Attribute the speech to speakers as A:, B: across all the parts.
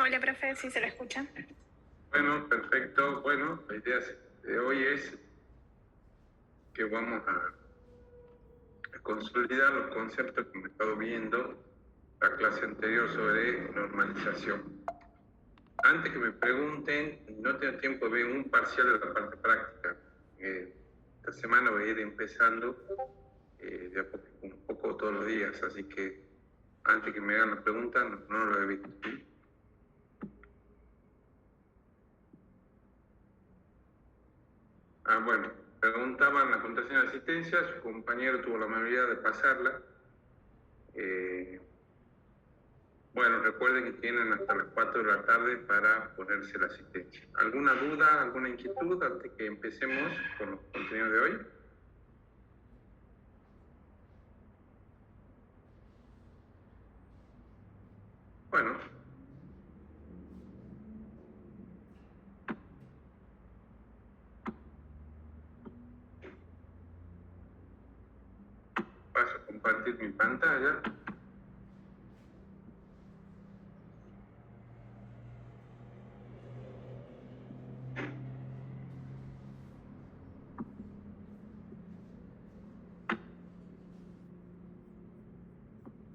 A: Hola, profe, ¿sí se lo escuchan?
B: Bueno, perfecto. Bueno, la idea de hoy es que vamos a consolidar los conceptos que hemos estado viendo la clase anterior sobre normalización. Antes que me pregunten, no tengo tiempo de ver un parcial de la parte práctica. Esta semana voy a ir empezando de a poco, un poco todos los días, así que antes que me hagan la pregunta, no lo he visto. Bueno, preguntaban la puntuación de asistencia, su compañero tuvo la amabilidad de pasarla. Bueno, recuerden que tienen hasta las 4 de la tarde para ponerse la asistencia. ¿Alguna duda, alguna inquietud antes que empecemos con los contenidos de hoy? Bueno. Paso a compartir mi pantalla.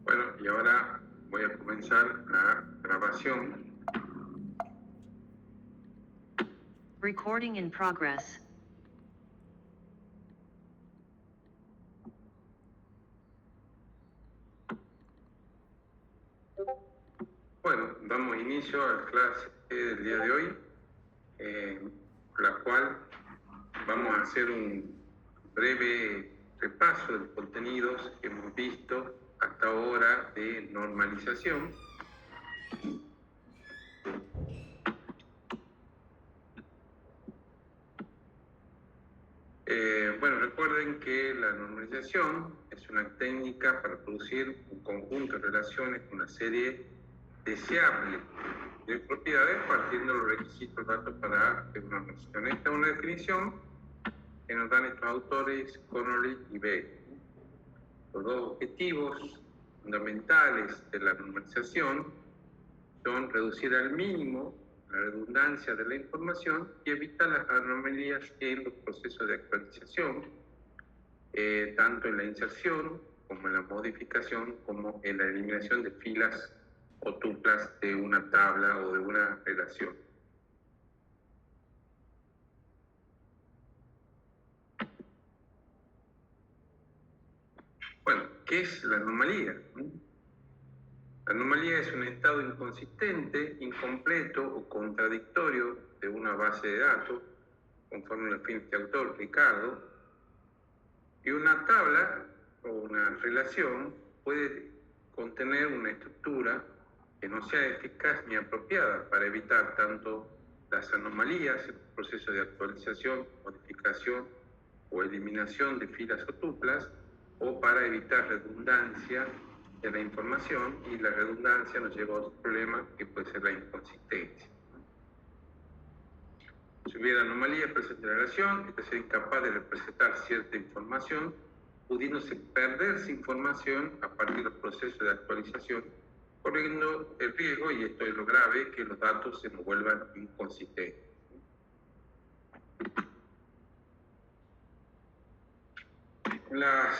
B: Bueno, y ahora voy a comenzar la grabación.
C: Recording in progress.
B: Bueno, damos inicio a la clase del día de hoy, la cual vamos a hacer un breve repaso de los contenidos que hemos visto hasta ahora de normalización. Bueno, recuerden que la normalización es una técnica para producir un conjunto de relaciones con una serie deseable de propiedades partiendo de los requisitos datos para una noción. Esta es una definición que nos dan estos autores, Connolly y Beck. Los dos objetivos fundamentales de la normalización son reducir al mínimo la redundancia de la información y evitar las anomalías en los procesos de actualización, tanto en la inserción como en la modificación, como en la eliminación de filas o tuplas de una tabla o de una relación. Bueno, ¿qué es la anomalía? La anomalía es un estado inconsistente, incompleto o contradictorio de una base de datos, conforme lo define este autor, Ricardo, y una tabla o una relación puede contener una estructura que no sea eficaz ni apropiada para evitar tanto las anomalías en el proceso de actualización, modificación o eliminación de filas o tuplas, o para evitar redundancia de la información, y la redundancia nos lleva a otro problema que puede ser la inconsistencia. Si hubiera anomalías presentes en la relación, esta sería incapaz de representar cierta información, pudiéndose perderse información a partir de los procesos de actualización, corriendo el riesgo, y esto es lo grave, que los datos se nos vuelvan inconsistentes. La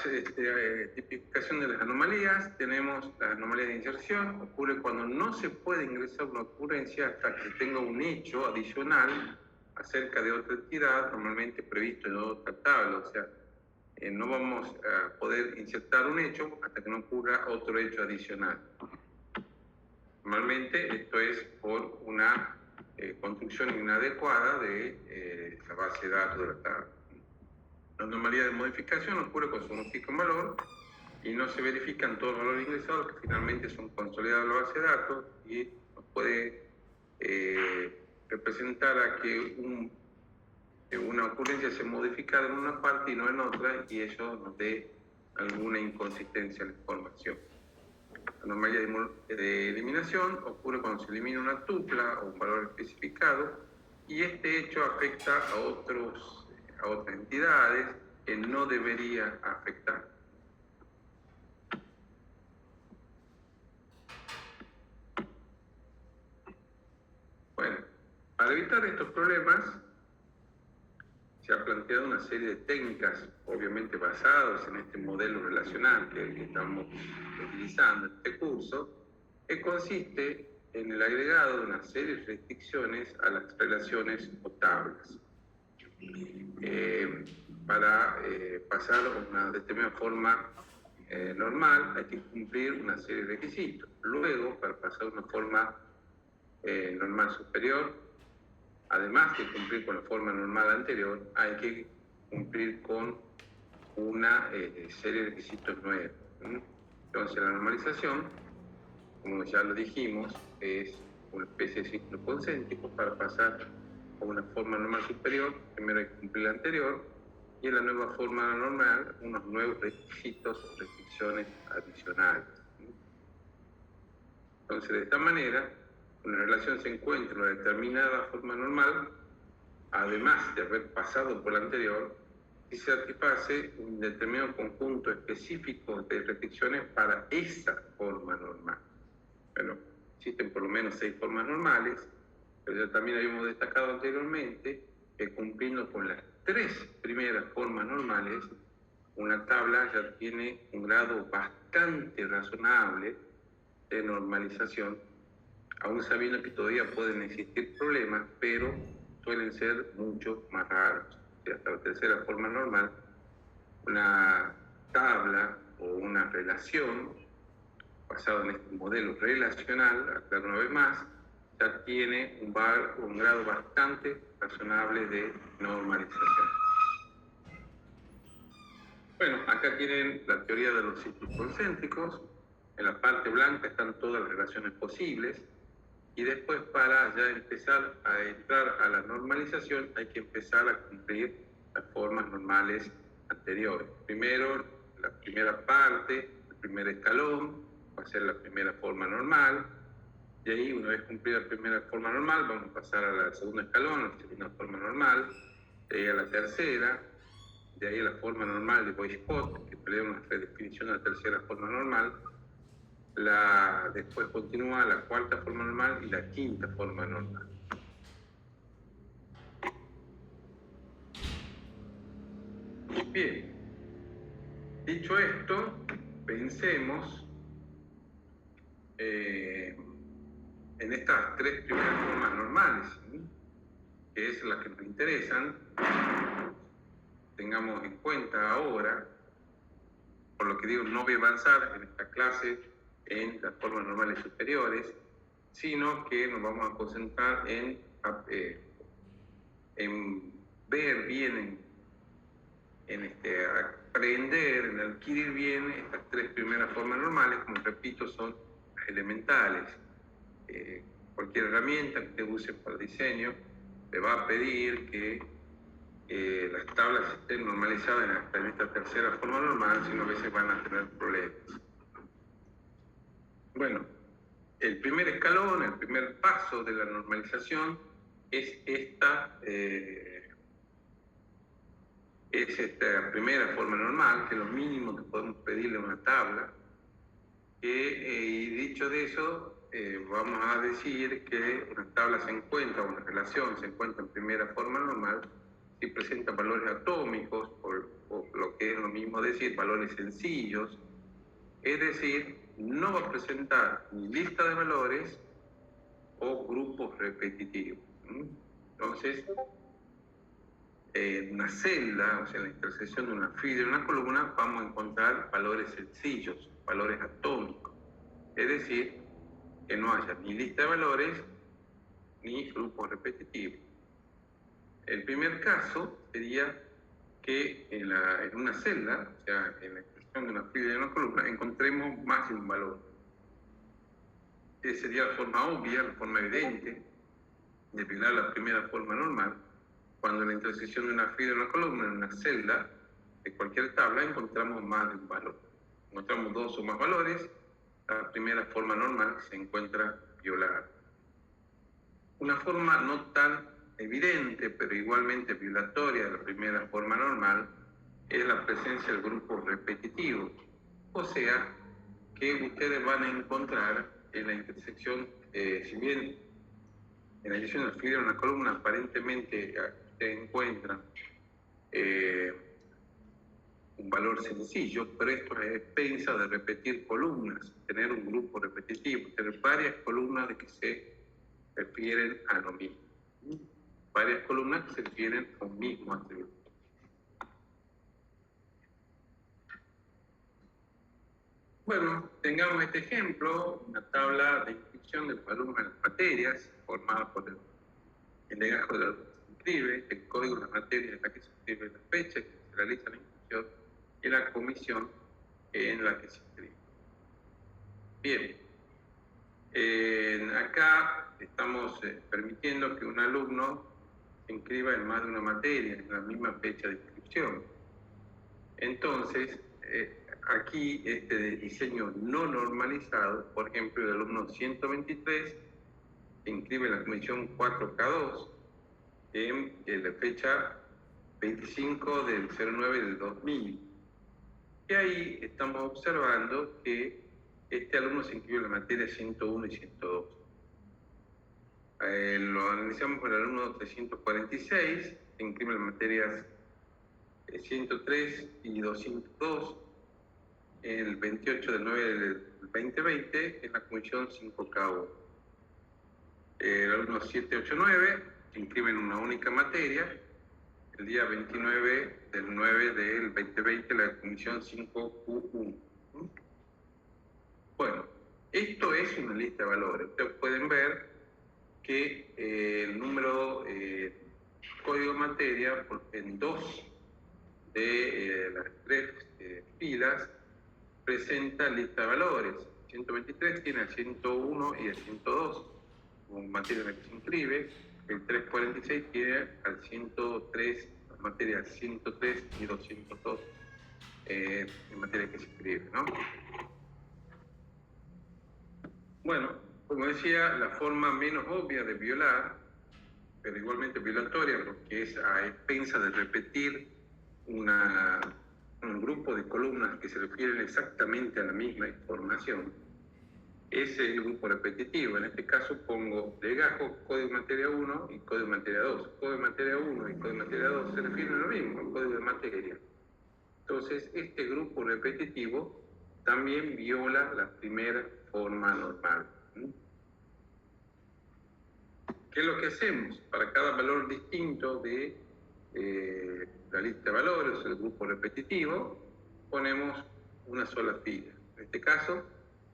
B: tipificación de las anomalías, tenemos las anomalías de inserción. Ocurre cuando no se puede ingresar una ocurrencia hasta que tenga un hecho adicional acerca de otra entidad, normalmente previsto en otra tabla. O sea, no vamos a poder insertar un hecho hasta que no ocurra otro hecho adicional. Normalmente esto es por una construcción inadecuada de la base de datos de la tabla. La anomalía de modificación ocurre cuando se modifica un valor y no se verifican todos los valores ingresados que finalmente son consolidados en la base de datos, y nos puede representar a que una ocurrencia se modifica en una parte y no en otra, y eso nos dé alguna inconsistencia en la información. La anomalía de eliminación ocurre cuando se elimina una tupla o un valor especificado, y este hecho afecta a otras entidades que no debería afectar. Para evitar estos problemas, se ha planteado una serie de técnicas, obviamente basadas en este modelo relacional que estamos utilizando en este curso, que consiste en el agregado de una serie de restricciones a las relaciones o tablas. Para pasar a una determinada forma normal hay que cumplir una serie de requisitos. Luego, para pasar a una forma normal superior, además de cumplir con la forma normal anterior, hay que cumplir con una serie de requisitos nuevos. Entonces, la normalización, como ya lo dijimos, es una especie de ciclo concéntrico. Para pasar a una forma normal superior, primero hay que cumplir la anterior, y en la nueva forma normal, unos nuevos requisitos o restricciones adicionales. Entonces, de esta manera, una relación se encuentra en una determinada forma normal, además de haber pasado por la anterior, y se satisface un determinado conjunto específico de restricciones para esa forma normal. Bueno, existen por lo menos 6 formas normales, pero ya también habíamos destacado anteriormente que cumpliendo con las 3 primeras formas normales, una tabla ya tiene un grado bastante razonable de normalización, aún sabiendo que todavía pueden existir problemas, pero suelen ser mucho más raros. Hasta la tercera forma normal, una tabla o una relación basada en este modelo relacional, aclaro una vez más, ya tiene un grado bastante razonable de normalización. Bueno, acá tienen la teoría de los ciclos concéntricos. En la parte blanca están todas las relaciones posibles. Y después, para ya empezar a entrar a la normalización, hay que empezar a cumplir las formas normales anteriores. Primero, la primera parte, el primer escalón, va a ser la primera forma normal. Y ahí, una vez cumplida la primera forma normal, vamos a pasar a la segunda escalón, a la segunda forma normal. De ahí a la tercera. De ahí a la forma normal de Boyspot, que tenemos una redefinición de la tercera forma normal. Después continúa la cuarta forma normal y la quinta forma normal. Bien, dicho esto, pensemos en estas 3 primeras formas normales, ¿sí?, que es las que nos interesan. Tengamos en cuenta ahora, por lo que digo, no voy a avanzar en esta clase en las formas normales superiores, sino que nos vamos a concentrar en ver bien, en aprender, en adquirir bien estas 3 primeras formas normales. Como repito, son elementales. Cualquier herramienta que te use para diseño te va a pedir que las tablas estén normalizadas en esta tercera forma normal, si no a veces van a tener problemas. Bueno, el primer escalón, el primer paso de la normalización es esta primera forma normal, que es lo mínimo que podemos pedirle a una tabla. Y dicho de eso, vamos a decir que una tabla se encuentra, una relación se encuentra en primera forma normal si presenta valores atómicos, o lo que es lo mismo decir, valores sencillos. Es decir, no va a presentar ni lista de valores o grupos repetitivos. Entonces, en una celda, o sea, en la intersección de una fila y una columna, vamos a encontrar valores sencillos, valores atómicos. Es decir, que no haya ni lista de valores ni grupos repetitivos. El primer caso sería que en una celda, o sea, en la intersección de una fila y una columna, encontremos más de un valor. Esa sería la forma obvia, la forma evidente de aplicar la primera forma normal. Cuando en la intersección de una fila y una columna, en una celda de cualquier tabla, encontramos más de un valor. Encontramos 2 o más valores, la primera forma normal se encuentra violada. Una forma no tan evidente, pero igualmente violatoria de la primera forma normal, es la presencia del grupo repetitivo. O sea, que ustedes van a encontrar en la intersección, si bien en la edición de fila de una columna, aparentemente ustedes encuentran un valor sencillo, pero esto es expensa de repetir columnas, tener un grupo repetitivo, tener varias columnas de que se refieren a lo mismo. Varias columnas que se refieren a un mismo atributo. Bueno, tengamos este ejemplo, una tabla de inscripción de columnas en las materias, formada por el legajo de la que se inscribe, el código de las materias en la que se inscribe la fecha que se realiza la inscripción y la comisión en la que se inscribe. Bien, acá estamos permitiendo que un alumno se inscriba en más de una materia, en la misma fecha de inscripción. Entonces, aquí este diseño no normalizado, por ejemplo, el alumno 123 se inscribe en la comisión 4K2 en la fecha 25 del 09 del 2000. Y ahí estamos observando que este alumno se inscribe en la materia 101 y 102. Lo analizamos con el alumno 346, se inscribe en las materias 103 y 202, el 28 del 9 del 2020, en la comisión 5K1. El alumno 789 se inscribe en una única materia, el día 29 del 9 del 2020, la comisión 5Q1. Bueno, esto es una lista de valores. Ustedes pueden ver que el número código materia en dos de las tres filas presenta lista de valores. 123 tiene el 101 y el 102 como materia en la que se inscribe. El 346 tiene al 103, la materia 103 y 202 en materia que se inscribe, ¿no? Bueno, como decía, la forma menos obvia de violar, pero igualmente violatoria, porque es a expensa de repetir un grupo de columnas que se refieren exactamente a la misma información, es el grupo repetitivo. En este caso pongo legajo, código de materia 1 y código de materia 2. Código de materia 1 y código de materia 2 se refieren a lo mismo, al código de materia. Entonces, este grupo repetitivo también viola la primera forma normal. ¿Qué es lo que hacemos? Para cada valor distinto de la lista de valores, el grupo repetitivo, ponemos una sola fila. En este caso,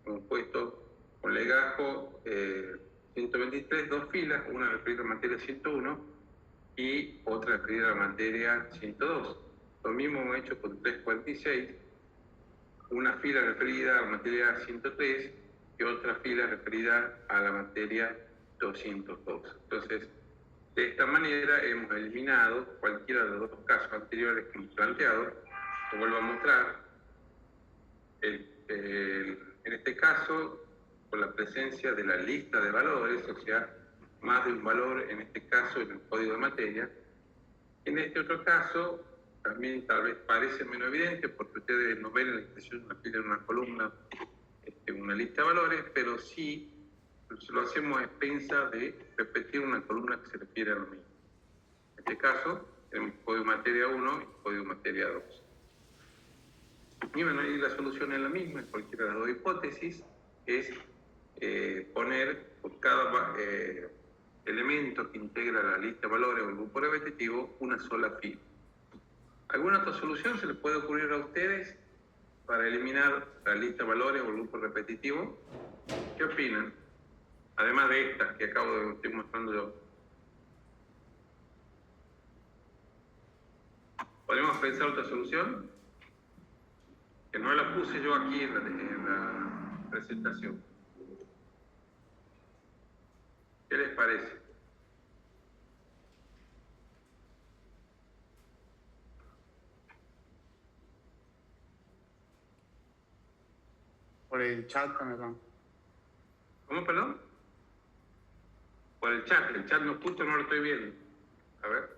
B: hemos puesto con legajo 123, dos filas, una referida a la materia 101 y otra referida a la materia 102. Lo mismo hemos hecho con 346, una fila referida a la materia 103 y otra fila referida a la materia 202. Entonces, de esta manera hemos eliminado cualquiera de los dos casos anteriores que hemos planteado. Lo vuelvo a mostrar. En este caso, con la presencia de la lista de valores, o sea, más de un valor, en este caso en el código de materia. En este otro caso, también tal vez parece menos evidente, porque ustedes no ven en la expresión de una fila en una columna una lista de valores, pero sí lo hacemos a expensa de repetir una columna que se refiere a lo mismo. En este caso, tenemos código de materia 1 y código de materia 2. Y bueno, y la solución es la misma en cualquiera de las dos hipótesis, es poner por cada elemento que integra la lista de valores o el grupo repetitivo una sola fila. ¿Alguna otra solución se les puede ocurrir a ustedes para eliminar la lista de valores o el grupo repetitivo? ¿Qué opinan? Además de estas que acabo de estar mostrando yo. ¿Podemos pensar otra solución? Que no la puse yo aquí en la presentación. ¿Qué les parece?
A: Por el chat también.
B: ¿Cómo, perdón? Por el chat no justo no lo estoy viendo. A ver.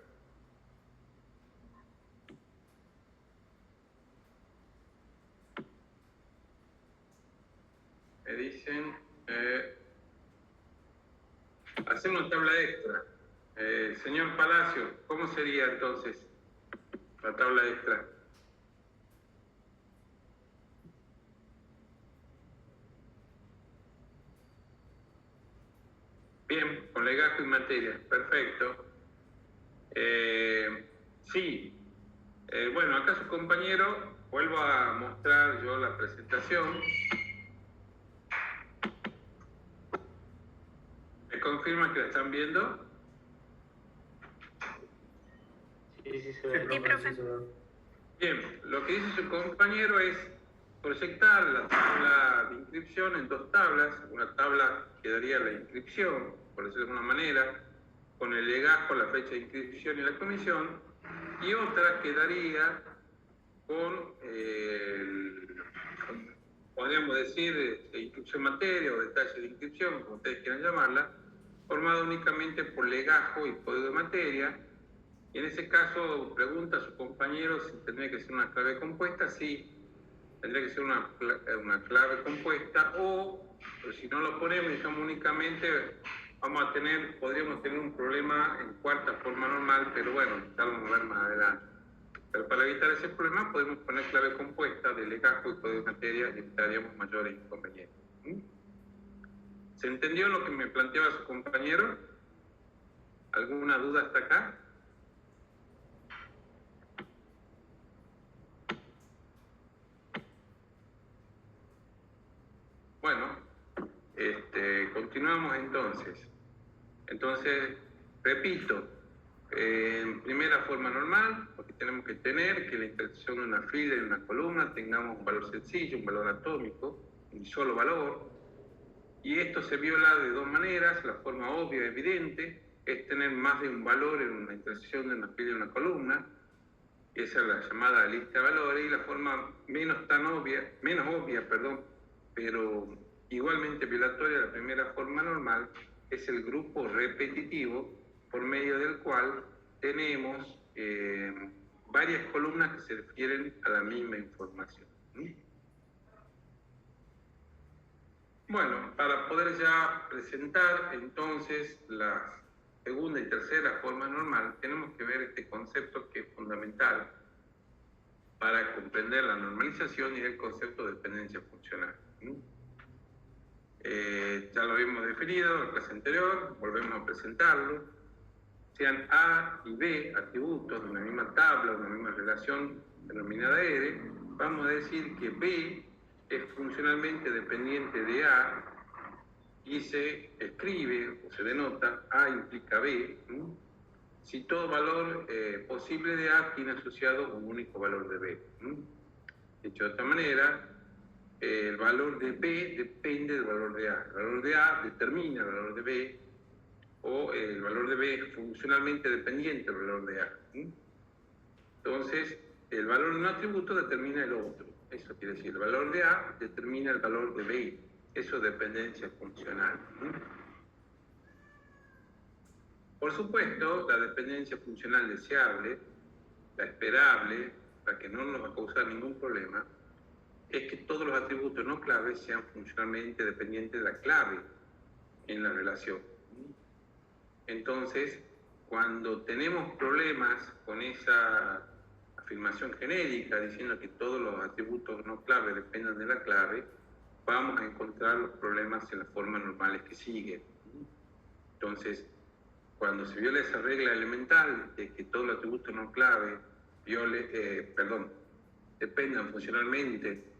B: Me dicen hacer una tabla extra. Señor Palacio, ¿cómo sería entonces la tabla extra? Bien, con legajo y materia, perfecto. Sí, bueno, acá su compañero, vuelvo a mostrar yo la presentación. ¿Me confirman que la están viendo?
A: Sí, se ve.
D: Sí, profe.
B: Bien, lo que dice su compañero es proyectar la tabla de inscripción en dos tablas. Una tabla que daría la inscripción, por decirlo de alguna manera, con el legajo, la fecha de inscripción y la comisión, y otra que daría con, podríamos decir, inscripción materia o detalle de inscripción, como ustedes quieran llamarla, formada únicamente por legajo y código de materia. Y en ese caso, pregunta a su compañero si tendría que ser una clave compuesta. Sí, tendría que ser una clave compuesta, o si no lo ponemos y dejamos únicamente, podríamos tener un problema en cuarta forma normal, pero bueno, ya lo vamos a ver más adelante. Pero para evitar ese problema podemos poner clave compuesta de legajo y código de materia y evitaríamos mayores inconvenientes. ¿Se entendió lo que me planteaba su compañero? ¿Alguna duda hasta acá? Bueno, continuamos entonces. Entonces, repito, en primera forma normal, lo que tenemos que tener que la intersección de una fila y una columna tengamos un valor sencillo, un valor atómico, un solo valor, y esto se viola de dos maneras. La forma obvia, evidente, es tener más de un valor en una intersección de una fila y una columna, esa es la llamada lista de valores, y la forma menos obvia, pero igualmente violatoria de la primera forma normal, es el grupo repetitivo, por medio del cual tenemos varias columnas que se refieren a la misma información. Bueno, para poder ya presentar entonces la segunda y tercera forma normal, tenemos que ver este concepto que es fundamental para comprender la normalización y el concepto de dependencia funcional. Ya lo habíamos definido en la clase anterior, volvemos a presentarlo. Sean A y B atributos de una misma tabla, de una misma relación denominada R, vamos a decir que B es funcionalmente dependiente de A y se escribe o se denota A implica B, si todo valor posible de A tiene asociado un único valor de B. Dicho de otra manera, el valor de B depende del valor de A. El valor de A determina el valor de B, o el valor de B es funcionalmente dependiente del valor de A. Entonces, el valor de un atributo determina el otro. Eso quiere decir, el valor de A determina el valor de B. Eso es dependencia funcional. Por supuesto, la dependencia funcional deseable, la esperable, la que no nos va a causar ningún problema, es que todos los atributos no claves sean funcionalmente dependientes de la clave en la relación. Entonces, cuando tenemos problemas con esa afirmación genérica diciendo que todos los atributos no clave dependen de la clave, vamos a encontrar los problemas en las formas normales que siguen. Entonces, cuando se viola esa regla elemental de que todos los atributos no clave dependan funcionalmente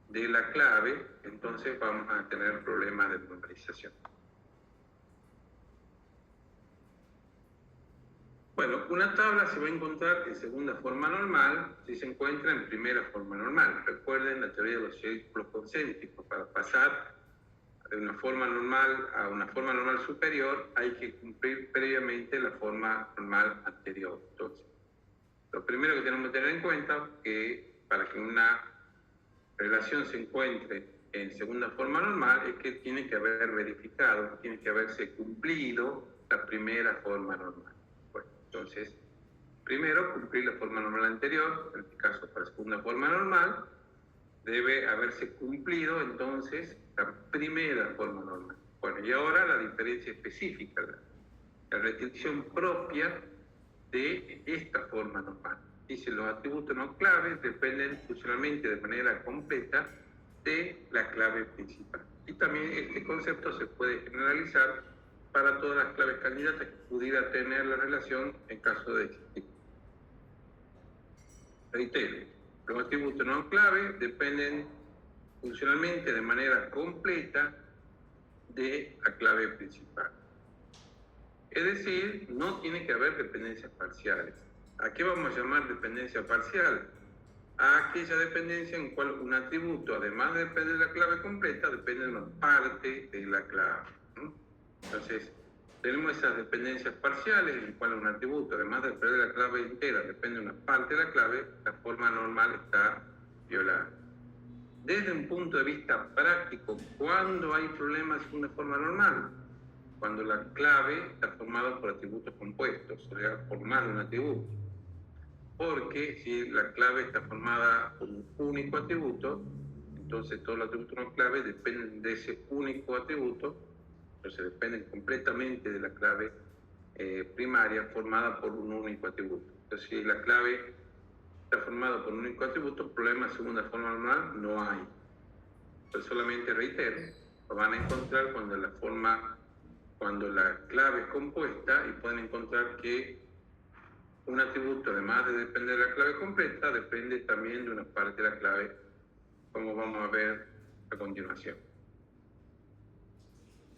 B: de la clave, entonces vamos a tener problemas de normalización. Bueno, una tabla se va a encontrar en segunda forma normal si se encuentra en primera forma normal. Recuerden la teoría de los círculos concéntricos. Para pasar de una forma normal a una forma normal superior hay que cumplir previamente la forma normal anterior. Entonces, lo primero que tenemos que tener en cuenta es que para que una relación se encuentre en segunda forma normal es que tiene que haber verificado, tiene que haberse cumplido la primera forma normal. Bueno, entonces, primero cumplir la forma normal anterior, en este caso para segunda forma normal, debe haberse cumplido entonces la primera forma normal. Bueno, y ahora la diferencia específica, la restricción propia de esta forma normal. Dice, los atributos no claves dependen funcionalmente de manera completa de la clave principal. Y también este concepto se puede generalizar para todas las claves candidatas que pudiera tener la relación en caso de existir. Reitero, los atributos no clave dependen funcionalmente de manera completa de la clave principal. Es decir, no tiene que haber dependencias parciales. ¿A qué vamos a llamar dependencia parcial? A aquella dependencia en cual un atributo, además de depender de la clave completa, depende de una parte de la clave. Entonces, tenemos esas dependencias parciales en cual un atributo, además de depender de la clave entera, depende de una parte de la clave, la forma normal está violada. Desde un punto de vista práctico, ¿cuándo hay problemas en una forma normal? Cuando la clave está formada por atributos compuestos, o sea, por más de un atributo. Porque si la clave está formada por un único atributo, entonces todos los atributos no clave dependen de ese único atributo, entonces dependen completamente de la clave primaria formada por un único atributo. Entonces si la clave está formada por un único atributo, problema de segunda forma normal no hay. Entonces solamente reitero, lo van a encontrar cuando la clave es compuesta y pueden encontrar que un atributo, además de depender de la clave completa, depende también de una parte de la clave, como vamos a ver a continuación.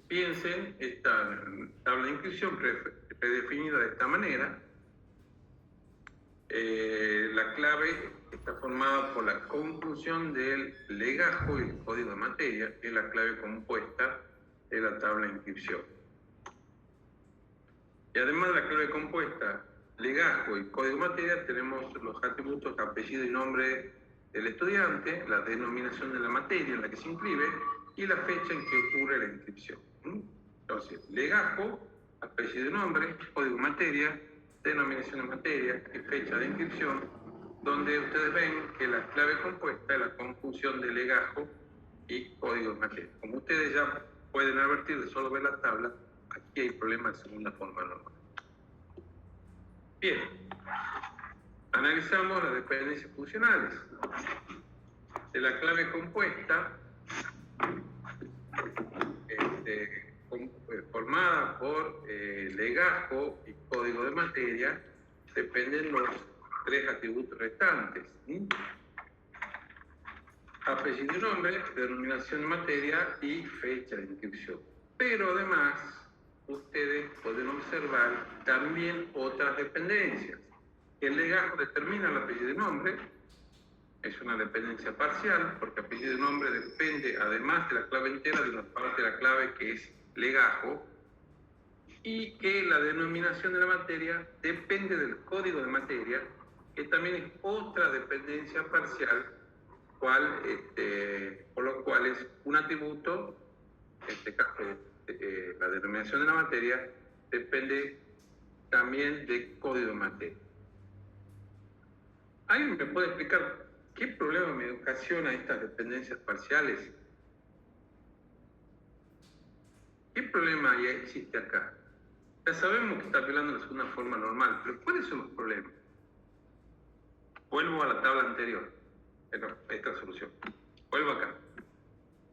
B: Piensen esta tabla de inscripción predefinida de esta manera. La clave está formada por la conjunción del legajo y el código de materia, que es la clave compuesta de la tabla de inscripción. Y además de la clave compuesta, legajo y código de materia, tenemos los atributos apellido y nombre del estudiante, la denominación de la materia en la que se inscribe y la fecha en que ocurre la inscripción. Entonces, legajo, apellido y nombre, código de materia, denominación de materia y fecha de inscripción, donde ustedes ven que la clave compuesta es la conjunción de legajo y código de materia. Como ustedes ya pueden advertir de solo ver la tabla, aquí hay problemas de segunda forma normal. Bien, analizamos las dependencias funcionales. De la clave compuesta, formada por legajo y código de materia, dependen los tres atributos restantes. Apellido y nombre, denominación de materia y fecha de inscripción. Pero además, ustedes pueden observar también otras dependencias. El legajo determina el apellido y nombre, es una dependencia parcial, porque apellido y nombre depende, además de la clave entera, de una parte de la clave que es legajo, y que la denominación de la materia depende del código de materia, que también es otra dependencia parcial, por lo cual es un atributo, en este caso la denominación de la materia, depende también del código de materia. ¿Alguien me puede explicar qué problema me ocasiona estas dependencias parciales? ¿Qué problema existe acá? Ya sabemos que está violando la segunda forma normal, pero ¿cuáles son los problemas? Vuelvo a la tabla anterior, esta solución. Vuelvo acá.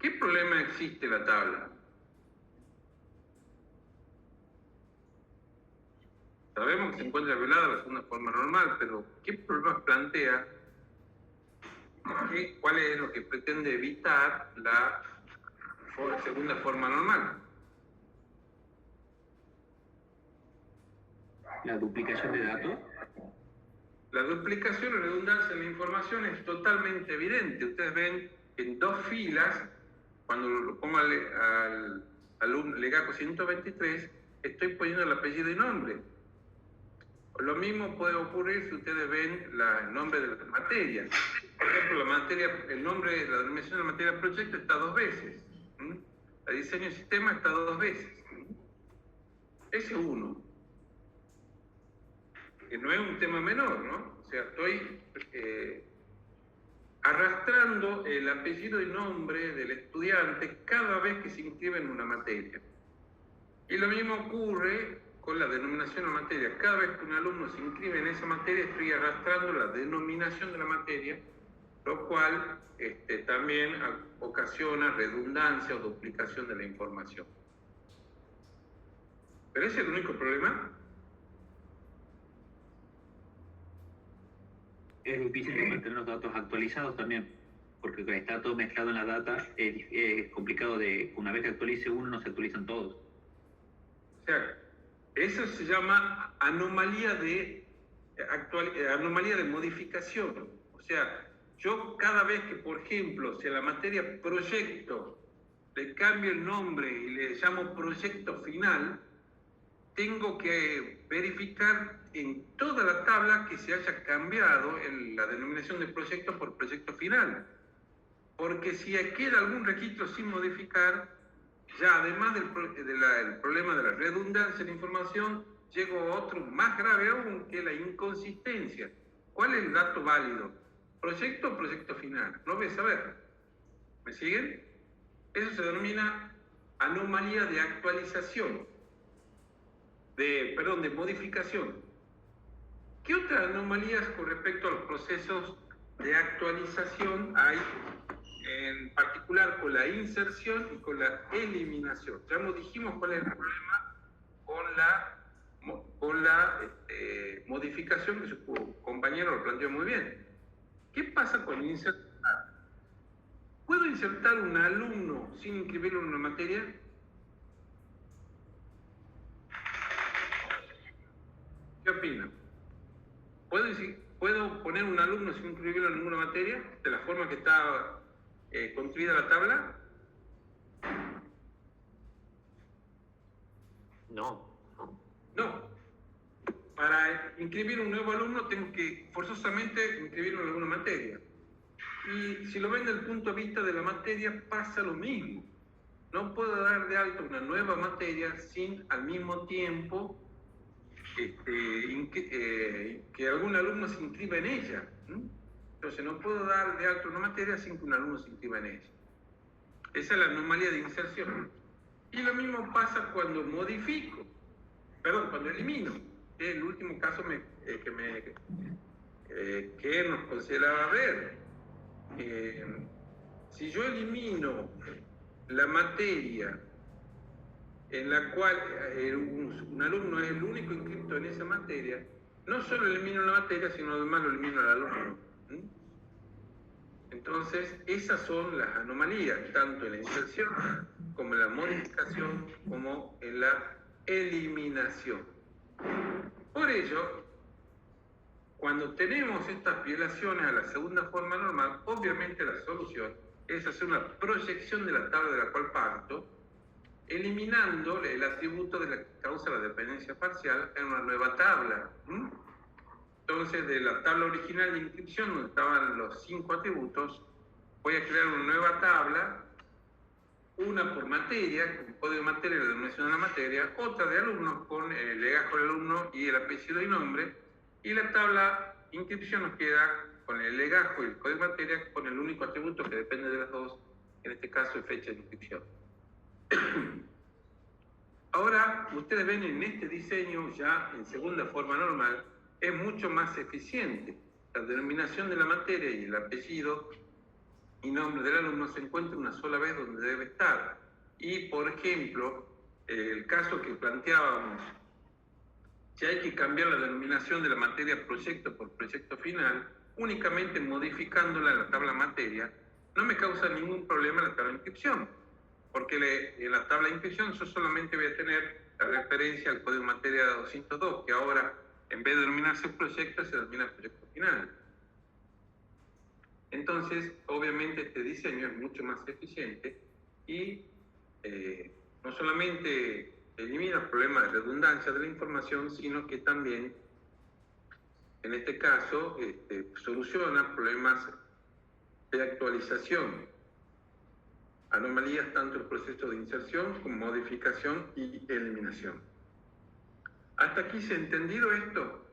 B: ¿Qué problema existe en la tabla? Sabemos que se encuentra violada la segunda forma normal, pero ¿qué problemas plantea? ¿Cuál es lo que pretende evitar la segunda forma normal?
A: La duplicación de datos.
B: La duplicación o redundancia en la información es totalmente evidente. Ustedes ven que en dos filas, cuando lo pongo al legajo 123, estoy poniendo el apellido y nombre. Lo mismo puede ocurrir si ustedes ven el nombre de la materia. Por ejemplo, el nombre, la denominación de la materia proyecto está dos veces. La diseño de sistema está dos veces. Ese es uno. Que no es un tema menor, ¿no? O sea, estoy arrastrando el apellido y nombre del estudiante cada vez que se inscribe en una materia. Y lo mismo ocurre con la denominación de la materia. Cada vez que un alumno se inscribe en esa materia, estoy arrastrando la denominación de la materia, lo cual también ocasiona redundancia o duplicación de la información. ¿Pero ese es el único problema?
A: Es difícil de mantener los datos actualizados también, porque está todo mezclado en la data, es complicado de, una vez que actualice uno, no se actualizan todos.
B: O sea, eso se llama anomalía de modificación. O sea, yo cada vez que, por ejemplo, si a la materia proyecto le cambio el nombre y le llamo proyecto final, tengo que verificar en toda la tabla que se haya cambiado en la denominación de proyecto por proyecto final. Porque si queda algún registro sin modificar, ya además del problema de la redundancia de la información, llego a otro más grave aún, que es la inconsistencia. ¿Cuál es el dato válido? ¿Proyecto o proyecto final? Lo voy a saber. ¿Me siguen? Eso se denomina anomalía de actualización. De modificación. ¿Qué otras anomalías con respecto a los procesos de actualización hay, en particular con la inserción y con la eliminación? Ya nos dijimos cuál es el problema con la modificación, que su compañero lo planteó muy bien. ¿Qué pasa con insertar? ¿Puedo insertar un alumno sin inscribirlo en una materia? ¿Qué opinan? ¿Puedo poner un alumno sin inscribirlo en ninguna materia, de la forma que está construida la tabla?
A: No.
B: No. Para inscribir un nuevo alumno tengo que forzosamente inscribirlo en alguna materia. Y si lo ven desde el punto de vista de la materia, pasa lo mismo. No puedo dar de alta una nueva materia sin al mismo tiempo que algún alumno se inscriba en ella. Entonces no puedo dar de alta una materia sin que un alumno se inscriba en ella. Esa es la anomalía de inserción. Y lo mismo pasa cuando cuando elimino. El último caso que nos consideraba ver. Si yo elimino la materia en la cual un alumno es el único inscrito en esa materia, no solo elimino la materia, sino además lo elimino al alumno. Entonces, esas son las anomalías, tanto en la inserción, como en la modificación, como en la eliminación. Por ello, cuando tenemos estas violaciones a la segunda forma normal, obviamente la solución es hacer una proyección de la tabla de la cual parto, eliminando el atributo de la que causa la dependencia parcial en una nueva tabla. Entonces, de la tabla original de inscripción, donde estaban los 5 atributos, voy a crear una nueva tabla, una por materia, con código de materia y la denominación de la materia, otra de alumnos con el legajo del alumno y el apellido y nombre, y la tabla inscripción nos queda con el legajo y el código de materia, con el único atributo que depende de las dos, en este caso fecha de inscripción. Ahora, ustedes ven en este diseño, ya en segunda forma normal, es mucho más eficiente. La denominación de la materia y el apellido y nombre del alumno se encuentran una sola vez donde debe estar. Y, por ejemplo, el caso que planteábamos, si hay que cambiar la denominación de la materia proyecto por proyecto final, únicamente modificándola en la tabla materia, no me causa ningún problema la tabla de inscripción, porque en la tabla de inscripción yo solamente voy a tener la referencia al código de materia 202, que ahora, en vez de denominarse proyecto, se denomina proyecto final. Entonces, obviamente este diseño es mucho más eficiente y no solamente elimina el problema de redundancia de la información, sino que también, en este caso, soluciona problemas de actualización, anomalías tanto en el proceso de inserción como modificación y eliminación. ¿Hasta aquí se ha entendido esto?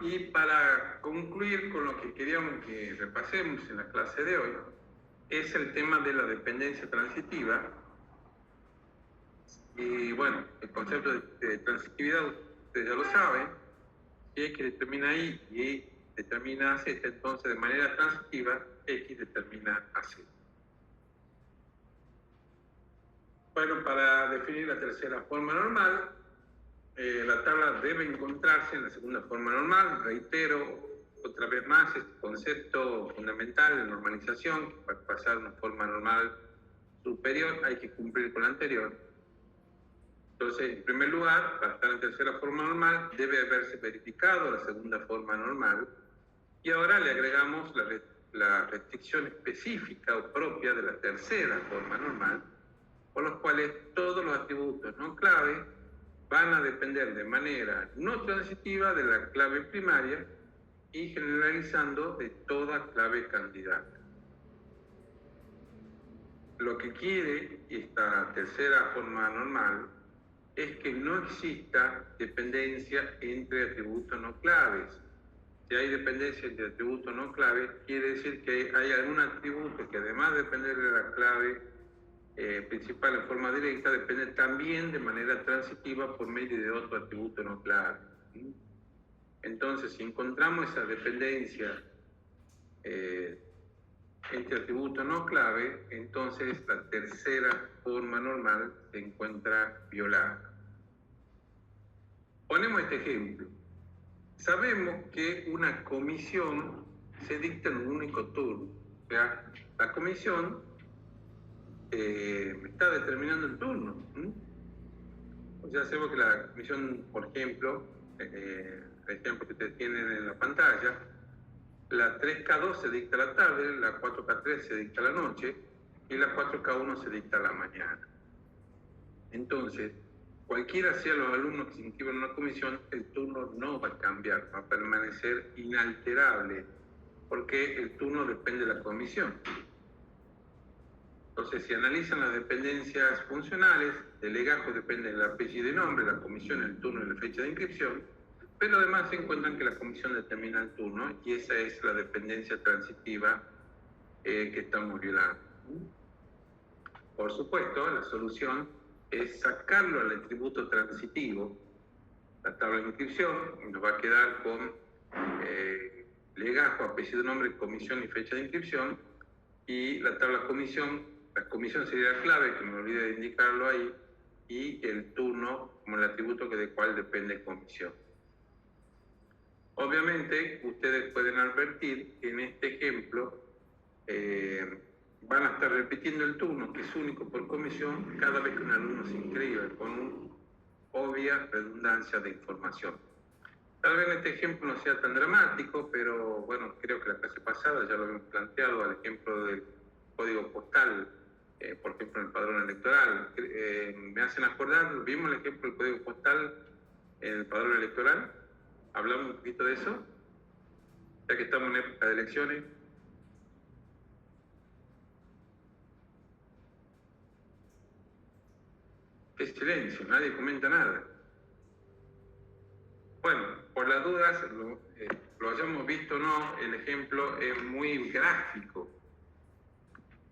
B: y para concluir con lo que queríamos que repasemos en la clase de hoy, es el tema de la dependencia transitiva. Y bueno, el concepto de transitividad, ustedes ya lo saben, si X determina Y y Y determina Z, entonces de manera transitiva, X determina a Z. Bueno, para definir la tercera forma normal, la tabla debe encontrarse en la segunda forma normal. Reitero otra vez más este concepto fundamental de normalización, que para pasar a una forma normal superior hay que cumplir con la anterior. Entonces, en primer lugar, para estar en tercera forma normal, debe haberse verificado la segunda forma normal, y ahora le agregamos la restricción específica o propia de la tercera forma normal, por los cuales todos los atributos no clave van a depender de manera no transitiva de la clave primaria y generalizando de toda clave candidata. Lo que quiere esta tercera forma normal es que no exista dependencia entre atributos no claves. Si hay dependencia entre atributos no claves, quiere decir que hay algún atributo que además de depender de la clave principal en forma directa, depende también de manera transitiva por medio de otro atributo no clave. Entonces, si encontramos esa dependencia entre atributos no clave, entonces la tercera forma normal se encuentra violada. Ponemos este ejemplo. Sabemos que una comisión se dicta en un único turno. O sea, la comisión está determinando el turno. O sea, sabemos que la comisión, por ejemplo, el ejemplo que ustedes tienen en la pantalla, la 3K2 se dicta a la tarde, la 4K3 se dicta a la noche y la 4K1 se dicta a la mañana. Entonces, cualquiera sea los alumnos que se inscriban en una comisión, el turno no va a cambiar, va a permanecer inalterable, porque el turno depende de la comisión. Entonces, si analizan las dependencias funcionales, el legajo depende del apellido y nombre, la comisión, el turno y la fecha de inscripción, pero además se encuentran que la comisión determina el turno y esa es la dependencia transitiva que estamos violando. Por supuesto, la solución es sacarlo al atributo transitivo, la tabla de inscripción, y nos va a quedar con legajo, apellido, nombre, comisión y fecha de inscripción, y la tabla comisión, la comisión sería la clave, que me olvidé de indicarlo ahí, y el turno como el atributo de cual depende comisión. Obviamente, ustedes pueden advertir que en este ejemplo van a estar repitiendo el turno, que es único por comisión, cada vez que un alumno se inscribe, con una obvia redundancia de información. Tal vez este ejemplo no sea tan dramático, pero bueno, creo que la clase pasada ya lo habíamos planteado al ejemplo del código postal, por ejemplo en el padrón electoral. Me hacen acordar, vimos el ejemplo del código postal en el padrón electoral. Hablamos un poquito de eso, ya que estamos en época de elecciones. ¡Qué silencio! Nadie comenta nada. Bueno, por las dudas, lo hayamos visto o no, el ejemplo es muy gráfico.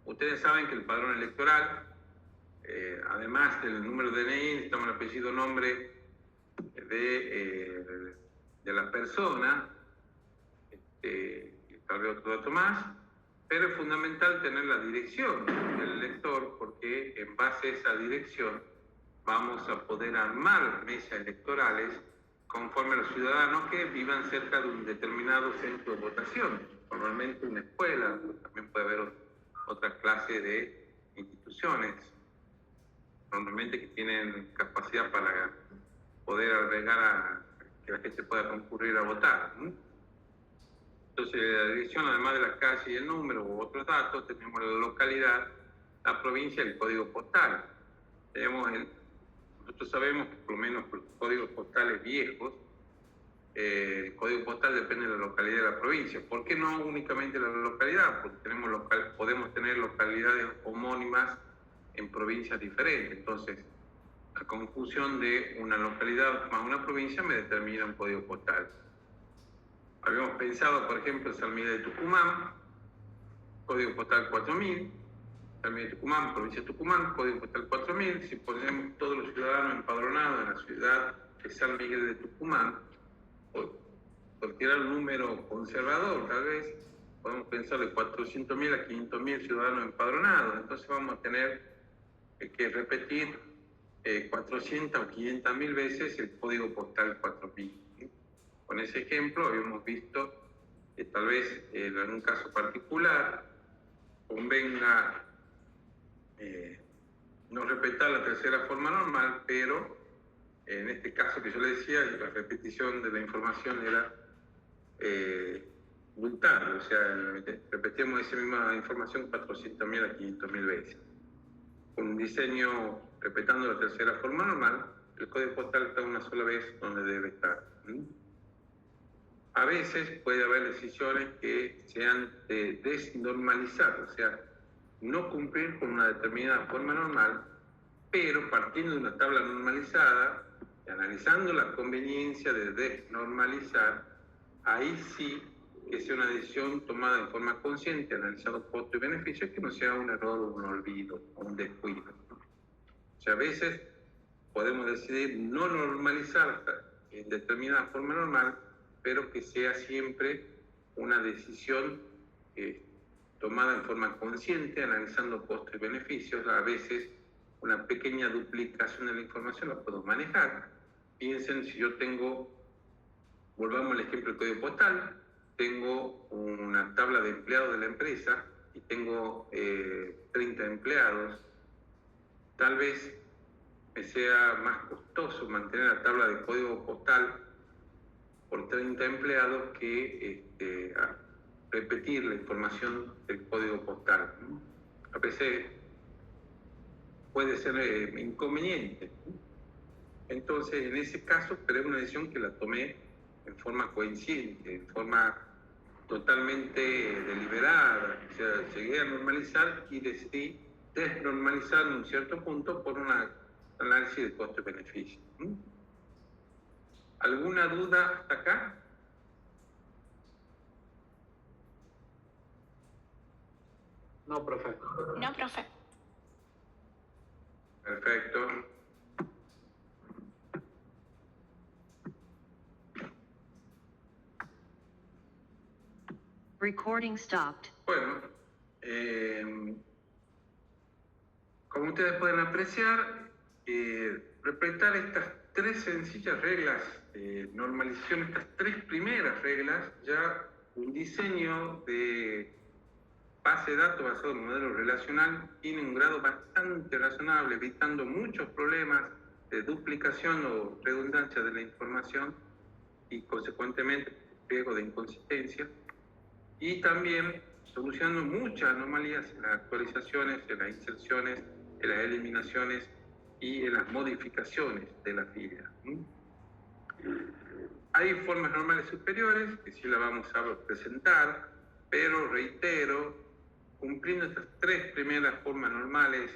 B: Ustedes saben que el padrón electoral, además del número de DNI, necesitamos el apellido, nombre de la persona, y tal vez otro dato más, pero es fundamental tener la dirección del elector, porque en base a esa dirección vamos a poder armar mesas electorales conforme a los ciudadanos que vivan cerca de un determinado centro de votación, normalmente una escuela, pero también puede haber otra clase de instituciones, normalmente que tienen capacidad para poder albergar a que la gente pueda concurrir a votar. Entonces, la dirección, además de la calle y el número u otros datos, tenemos la localidad, la provincia y el código postal. Nosotros sabemos que por lo menos por los códigos postales viejos, el código postal depende de la localidad de la provincia. ¿Por qué no únicamente la localidad? Porque podemos tener localidades homónimas en provincias diferentes. Entonces, la conjunción de una localidad más una provincia me determina un código postal. Habíamos pensado, por ejemplo, San Miguel de Tucumán, código postal 4000, San Miguel de Tucumán, provincia de Tucumán, código postal 4000. Si ponemos todos los ciudadanos empadronados en la ciudad de San Miguel de Tucumán, por tirar un número conservador, tal vez, podemos pensar de 400.000 a 500.000 ciudadanos empadronados. Entonces vamos a tener que repetir 400 o 500.000 veces el código postal 4000. Con ese ejemplo habíamos visto que tal vez en un caso particular convenga no respetar la tercera forma normal, pero en este caso que yo le decía, la repetición de la información era brutal, o sea, repetimos esa misma información 400.000 a 500.000 veces. Con un diseño respetando la tercera forma normal, el código postal está una sola vez donde debe estar. A veces puede haber decisiones que sean de desnormalizar, o sea, no cumplir con una determinada forma normal, pero partiendo de una tabla normalizada, y analizando la conveniencia de desnormalizar, ahí sí que sea una decisión tomada en forma consciente, analizando costos y beneficios, que no sea un error o un olvido o un descuido. O sea, a veces podemos decidir no normalizar en determinada forma normal, pero que sea siempre una decisión tomada en forma consciente, analizando costos y beneficios. A veces una pequeña duplicación de la información la puedo manejar. Piensen, si yo tengo, volvamos al ejemplo del código postal, tengo una tabla de empleados de la empresa y tengo 30 empleados, tal vez me sea más costoso mantener la tabla de código postal por 30 empleados que repetir la información del código postal. A veces puede ser inconveniente. Entonces, en ese caso, pero es una decisión que la tomé en forma consciente, en forma totalmente deliberada. O sea, llegué a normalizar y decidí desnormalizar en un cierto punto por un análisis de costo-beneficio. ¿Alguna duda hasta acá?
D: No, profe.
E: No, profe.
B: Perfecto.
C: Recording stopped.
B: Bueno, como ustedes pueden apreciar, respetar estas tres sencillas reglas de normalización, estas tres primeras reglas, ya un diseño de base de datos basado en modelo relacional tiene un grado bastante razonable, evitando muchos problemas de duplicación o redundancia de la información y consecuentemente riesgo de inconsistencia, y también solucionando muchas anomalías en las actualizaciones, en las inserciones, en las eliminaciones y en las modificaciones de la fila. Hay formas normales superiores que sí las vamos a presentar, pero reitero, cumpliendo estas tres primeras formas normales,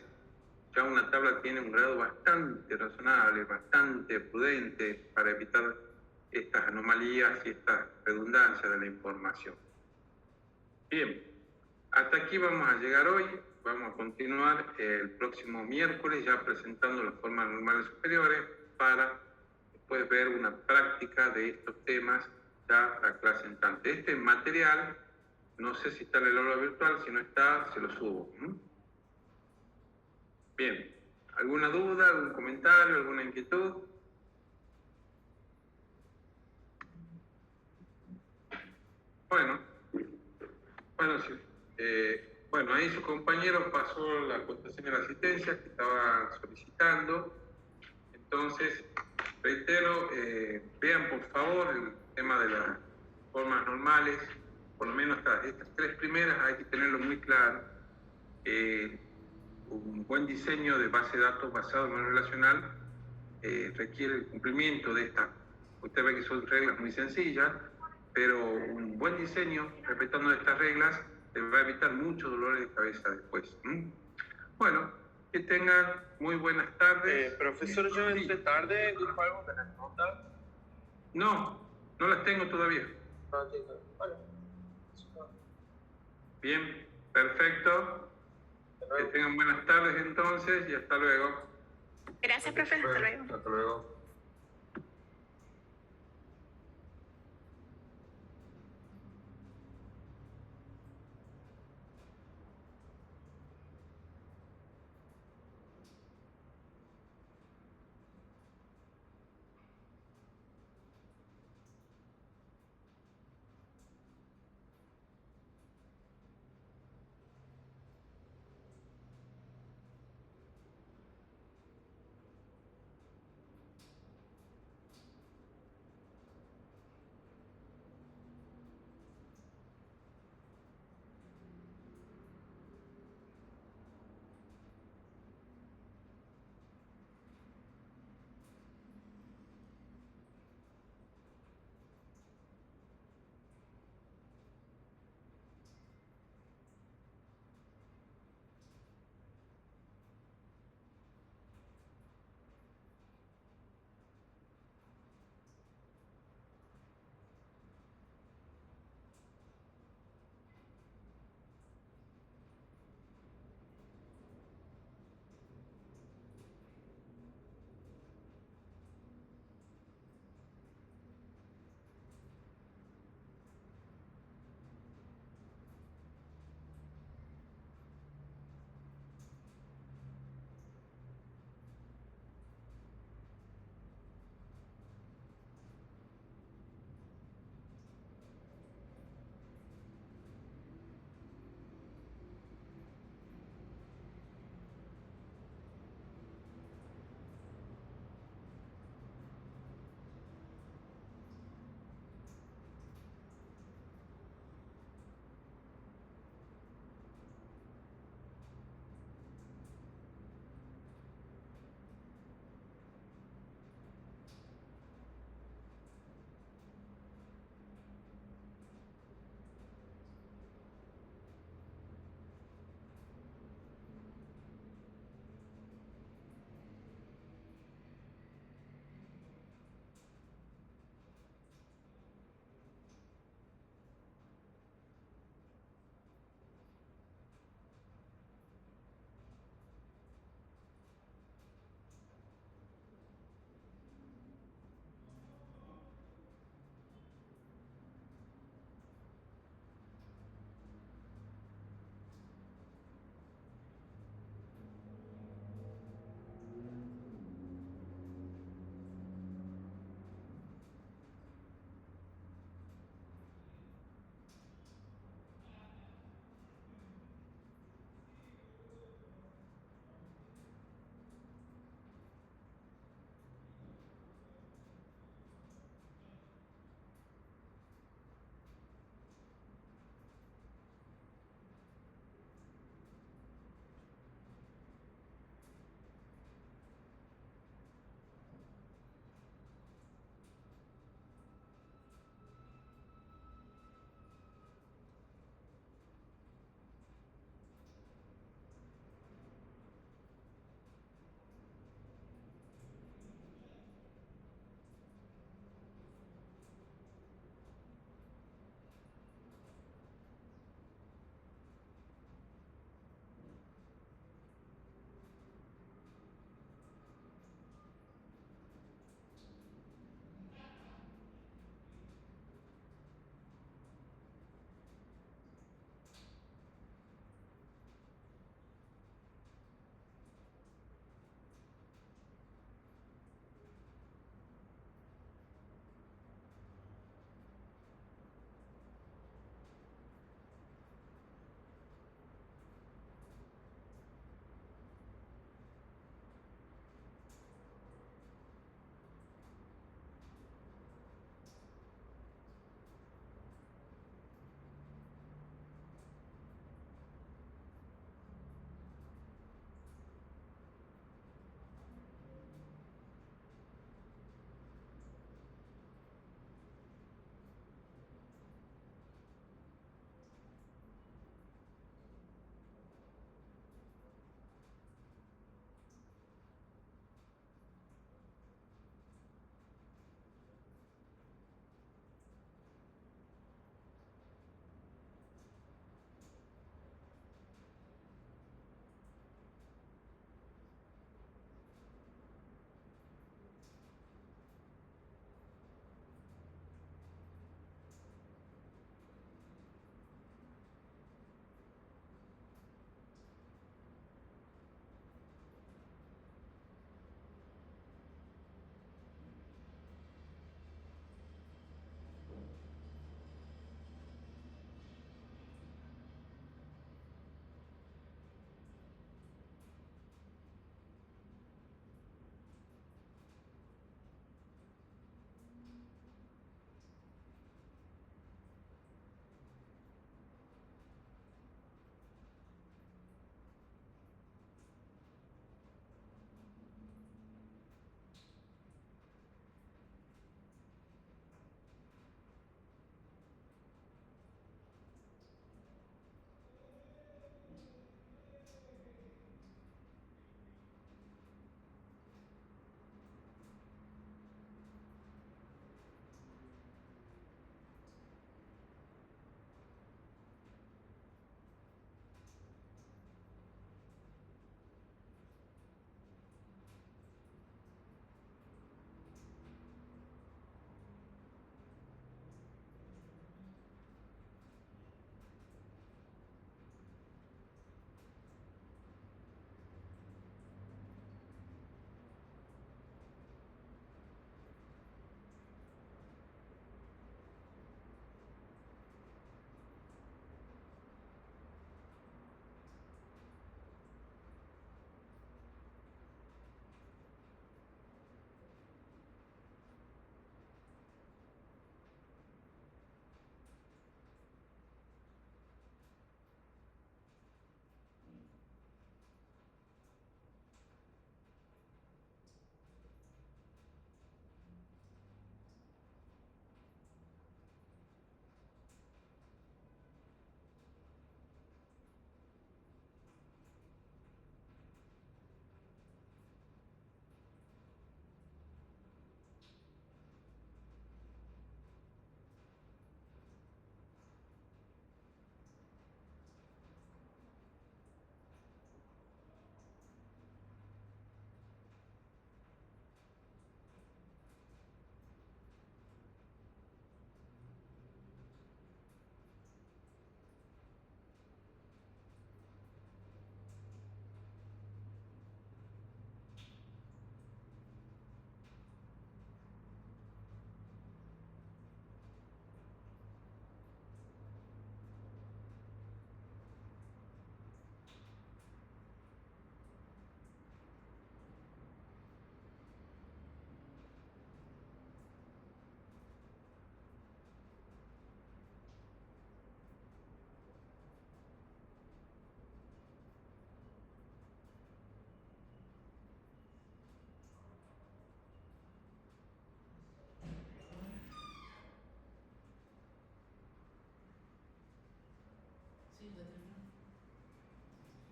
B: ya una tabla tiene un grado bastante razonable, bastante prudente para evitar estas anomalías y estas redundancias de la información. Bien, hasta aquí vamos a llegar hoy. Vamos a continuar el próximo miércoles ya presentando las formas normales superiores para después ver una práctica de estos temas ya la clase entrante. Este material, no sé si está en el aula virtual, si no está, se lo subo. Bien, ¿alguna duda, algún comentario, alguna inquietud? Bueno, sí. Bueno, ahí su compañero pasó la contestación de la asistencia que estaba solicitando. Entonces, reitero, vean por favor el tema de las formas normales, por lo menos estas tres primeras hay que tenerlo muy claro. Un buen diseño de base de datos basado en modelo relacional requiere el cumplimiento de estas. Usted ve que son reglas muy sencillas, pero un buen diseño, respetando estas reglas, te va a evitar muchos dolores de cabeza después. Bueno, que tengan muy buenas tardes.
D: Profesor, yo entré tarde, ¿dijo algo de las notas?
B: No, no las tengo todavía.
D: No entiendo. Vale.
B: Bien, perfecto. Que tengan buenas tardes entonces y hasta luego.
E: Gracias, profe. Hasta luego.
D: Hasta luego.